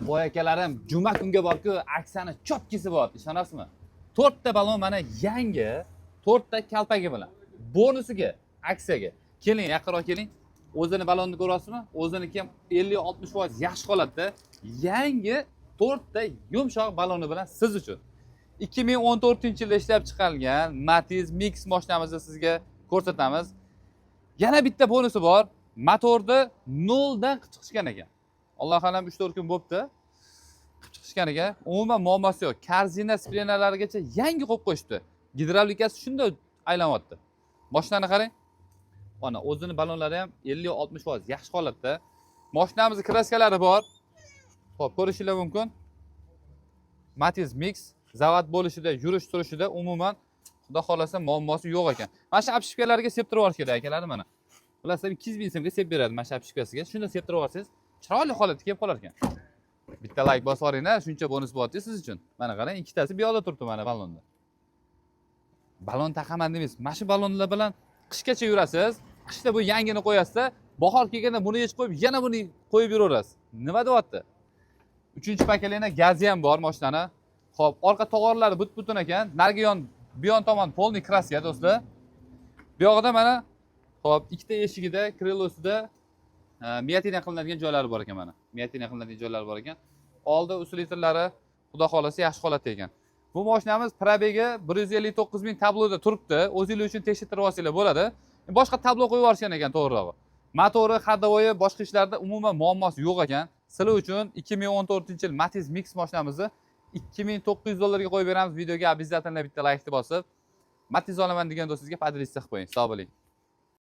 Boy akalarim, juma kunga borku aksiyani chopkisi bor, ishonasizmi? 4 ta balon mana yangi, 4 ta kalpagi bilan. Bonusiga, aksiyaga. Keling, yaqinroq keling. O'zini balonni ko'ryapsizmi? O'ziniki ham 50-60% yaxshi holatda. Yangi 4 ta yumshoq baloni bilan siz uchun. 2014-yilda ishlab chiqarilgan Matiz Mix mashinamizni sizga ko'rsatamiz. Yana bitta bonusi bor. Motorni 0 dan chiqishgan ekan. Alloh xolam 3-4 kun bo'pti. Chiqishgan ekan. Umuman muammosi yo'q. Karzina splenalarigacha yangi qo'yib qo'yishdi. Gidravlikasi shunday aylanyapti. Mashinani qarang. Mana o'zini balonlari ham 50-60% yaxshi holatda. Mashinamizning kraskalari bor. Xo'p, ko'rishingiz mumkin. Matiz Mix zavod bo'lishida, yurish turishida umuman xudo xolasa muammosi yo'q ekan. Mana shu apshipkalarga septirib olish kerak akalar mana. Bilasizlar 200 ming so'mga sep beradi mana shu apshipkasiga. Shunda septirib olsangiz, chiroyli holatga kelib qolar ekan. Bitta like bosib yuboringlar, shuncha bonus bo'lyapti siz uchun. Mana qarang, ikkitasi bu yoqda turibdi mana balonda. Balon taqaman demaysiz. Mana shu balonlar bilan qishgacha yurasiz. Qishda bu yangini qo'yasizda, bahor kelganda buni yechib qo'yib, yana buni qo'yib yuraverasiz. Nima deyapti? 3-pakalina gazi ham bor mashinani. Xo'p, orqa tog'orlari but-butun ekan. Narigi yon, bu yon tomon polni kraska do'stlar. Bu yoqda mana xo'p, ikkita eshigida, krelosida miyatina qilinadigan joylari bor ekan mana. Miyatina qilinadigan joylari bor ekan. Oldi usulitrlari xudo xolasa yaxshi holatda ekan. Bu mashinamiz probegi 159 ming tabloda turibdi. O'zingiz uchun tekshirtirib olsanglar bo'ladi. Boshqa tablo qo'yib yuborishgan ekan to'g'rirog'i. Motori, xadavoyi, boshqa ishlarda umuman muammosi yo'q ekan. Sizlar uchun 2014-yil Matiz Mix mashinamizni $2900 ga qo'yib beramiz. Videoga обязательно bitta like bosib, Matiz olaman degan do'stingizga podlist qilib qo'ying. Sog' bo'ling.